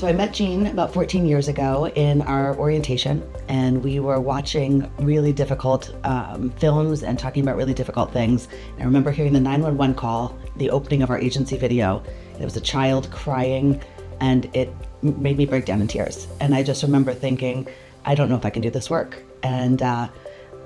So I met Jeanne about 14 years ago in our orientation, and we were watching really difficult films and talking about really difficult things. And I remember hearing the 911 call, the opening of our agency video. There was a child crying, and it made me break down in tears. And I just remember thinking, I don't know if I can do this work. And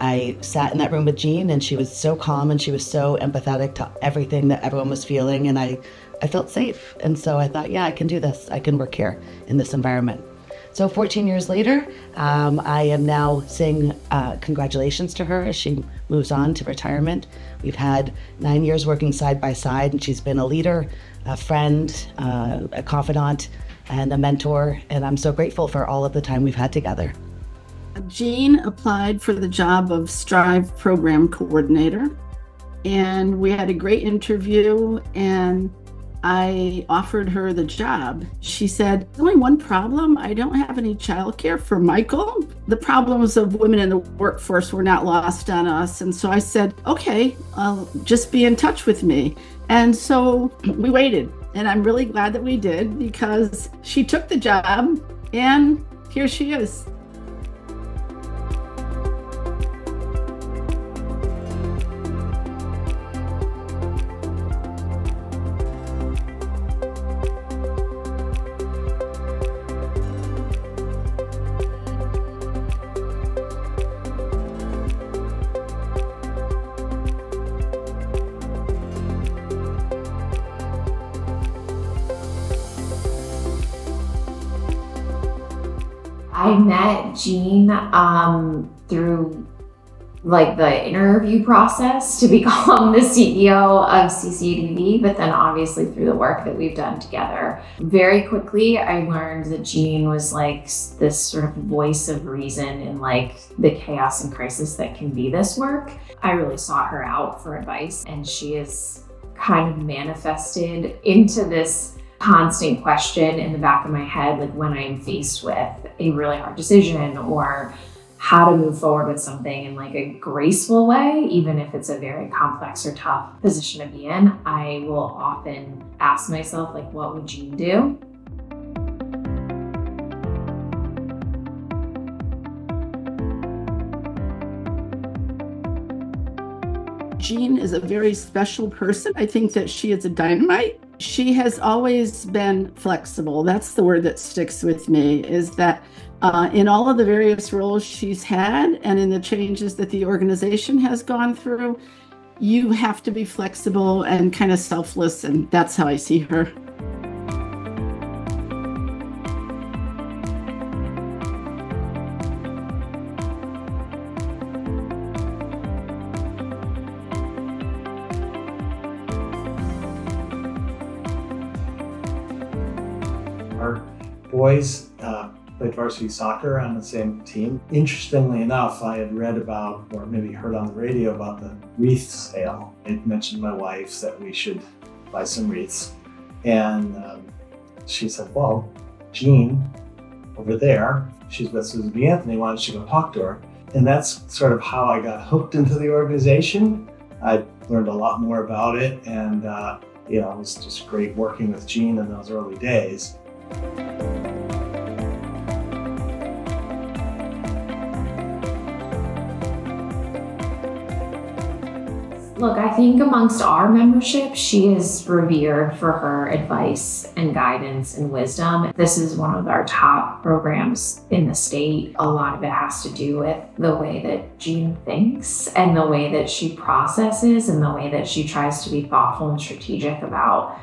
I sat in that room with Jeanne, and she was so calm and she was so empathetic to everything that everyone was feeling. And I felt safe. And so I thought, yeah, I can do this. I can work here in this environment. So 14 years later, I am now saying congratulations to her as she moves on to retirement. We've had 9 years working side by side, and she's been a leader, a friend, a confidant, and a mentor. And I'm so grateful for all of the time we've had together. Jeanne applied for the job of Strive Program Coordinator, and we had a great interview, and I offered her the job. She said, "There's only one problem. I don't have any childcare for Michael." The problems of women in the workforce were not lost on us. And so I said, okay, just be in touch with me. And so we waited. And I'm really glad that we did, because she took the job and here she is. I met Jeanne through the interview process to become the CEO of CCADV, but then obviously through the work that we've done together. Very quickly, I learned that Jeanne was this sort of voice of reason in the chaos and crisis that can be this work. I really sought her out for advice, and she is kind of manifested into this constant question in the back of my head, when I'm faced with a really hard decision or how to move forward with something in a graceful way, even if it's a very complex or tough position to be in. I will often ask myself, what would Jeanne do? Jeanne is a very special person. I think that she is a dynamite. She has always been flexible. That's the word that sticks with me, is that in all of the various roles she's had and in the changes that the organization has gone through, you have to be flexible and kind of selfless, and that's how I see her. Our boys played varsity soccer on the same team. Interestingly enough, I had read about, or maybe heard on the radio about, the wreath sale. It mentioned my wife that we should buy some wreaths. And she said, well, Jeanne over there, she's with Susan B. Anthony, why don't you go talk to her? And that's sort of how I got hooked into the organization. I learned a lot more about it, and it was just great working with Jeanne in those early days. Look, I think amongst our membership, she is revered for her advice and guidance and wisdom. This is one of our top programs in the state. A lot of it has to do with the way that Jeanne thinks and the way that she processes and the way that she tries to be thoughtful and strategic about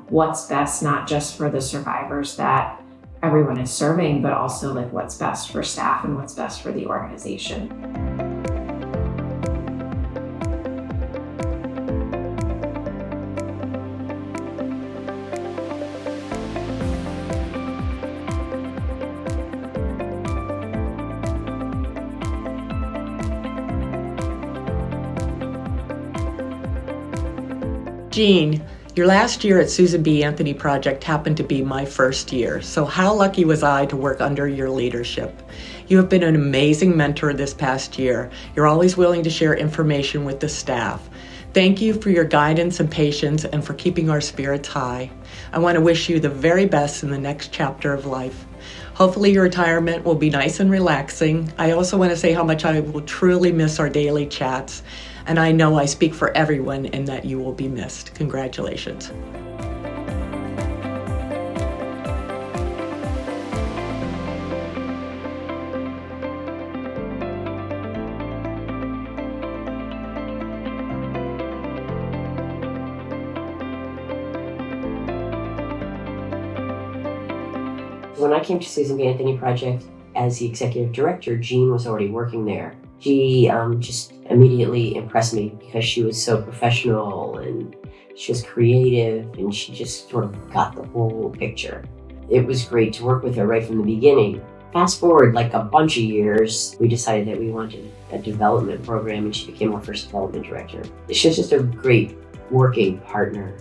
what's best, not just for the survivors that everyone is serving, but also what's best for staff and what's best for the organization. Jeanne, your last year at Susan B. Anthony Project happened to be my first year, so how lucky was I to work under your leadership? You have been an amazing mentor this past year. You're always willing to share information with the staff. Thank you for your guidance and patience and for keeping our spirits high. I want to wish you the very best in the next chapter of life. Hopefully your retirement will be nice and relaxing. I also want to say how much I will truly miss our daily chats, and I know I speak for everyone in that you will be missed. Congratulations. When I came to Susan B. Anthony Project as the executive director, Jeanne was already working there. She just immediately impressed me because she was so professional and she was creative and she just sort of got the whole picture. It was great to work with her right from the beginning. Fast forward like a bunch of years, we decided that we wanted a development program and she became our first development director. She was just a great working partner.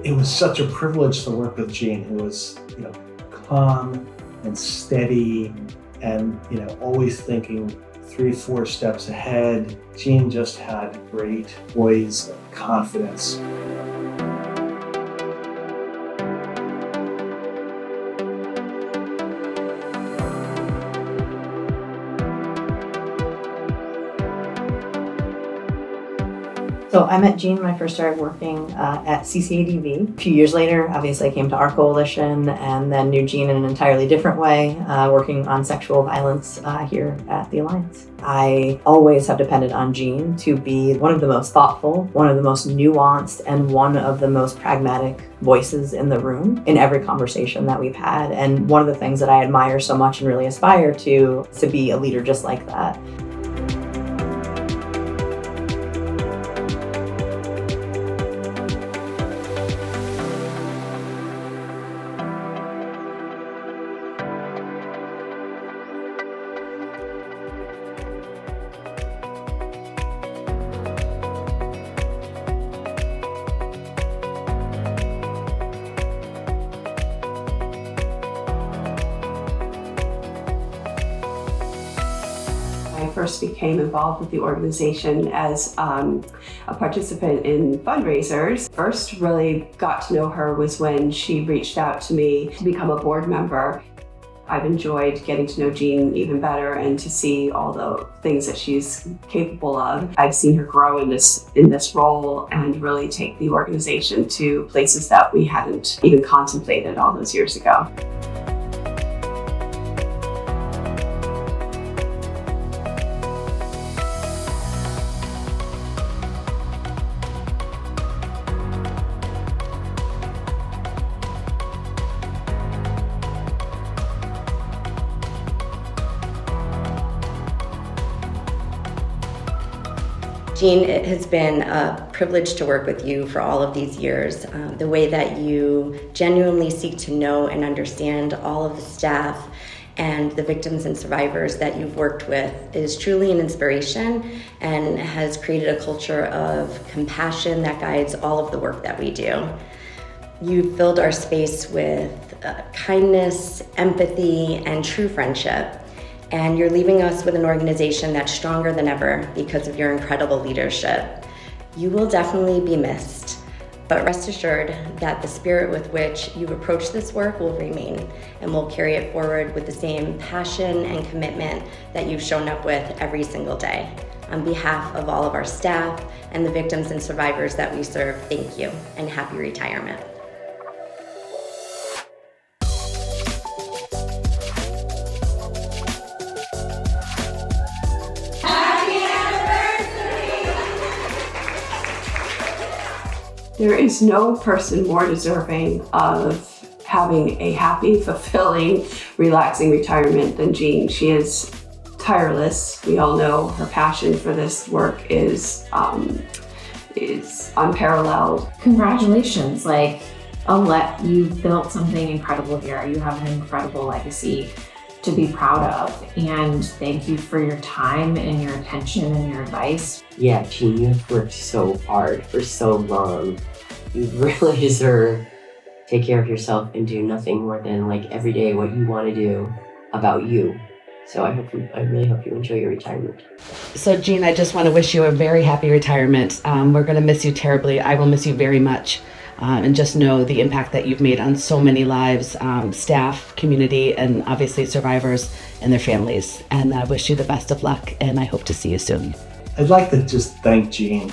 It was such a privilege to work with Jeanne, who was, calm and steady and, always thinking 3-4 steps ahead. Jeanne just had great poise and confidence. So I met Jeanne when I first started working at CCADV. A few years later, obviously, I came to our coalition and then knew Jeanne in an entirely different way, working on sexual violence here at the Alliance. I always have depended on Jeanne to be one of the most thoughtful, one of the most nuanced, and one of the most pragmatic voices in the room in every conversation that we've had. And one of the things that I admire so much and really aspire to be a leader just like that. I first became involved with the organization as a participant in fundraisers. First really got to know her was when she reached out to me to become a board member. I've enjoyed getting to know Jeanne even better and to see all the things that she's capable of. I've seen her grow in this role and really take the organization to places that we hadn't even contemplated all those years ago. Jeanne, it has been a privilege to work with you for all of these years. The way that you genuinely seek to know and understand all of the staff and the victims and survivors that you've worked with is truly an inspiration and has created a culture of compassion that guides all of the work that we do. You've filled our space with kindness, empathy, and true friendship. And you're leaving us with an organization that's stronger than ever because of your incredible leadership. You will definitely be missed, but rest assured that the spirit with which you approach this work will remain, and we'll carry it forward with the same passion and commitment that you've shown up with every single day. On behalf of all of our staff and the victims and survivors that we serve, thank you and happy retirement. There is no person more deserving of having a happy, fulfilling, relaxing retirement than Jeanne. She is tireless. We all know her passion for this work is unparalleled. Congratulations. You've built something incredible here. You have an incredible legacy to be proud of. And thank you for your time and your attention and your advice. Yeah, Jeanne, you have worked so hard for so long. You really deserve to take care of yourself and do nothing more than like every day what you want to do about you. So I really hope you enjoy your retirement. So Jeanne, I just want to wish you a very happy retirement. We're going to miss you terribly. I will miss you very much. And just know the impact that you've made on so many lives, staff, community, and obviously survivors and their families. And I wish you the best of luck, and I hope to see you soon. I'd like to just thank Jeanne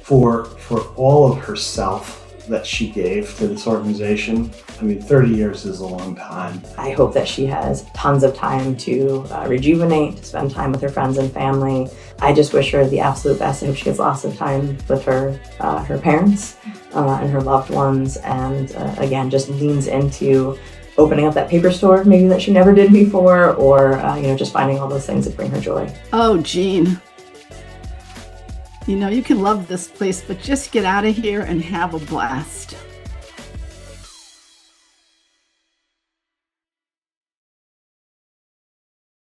for all of herself that she gave to this organization. I mean, 30 years is a long time. I hope that she has tons of time to rejuvenate, to spend time with her friends and family. I just wish her the absolute best. I hope she gets lots of time with her parents and her loved ones, and again, just leans into opening up that paper store maybe that she never did before, or just finding all those things that bring her joy. Oh, Jeanne. You can love this place, but just get out of here and have a blast.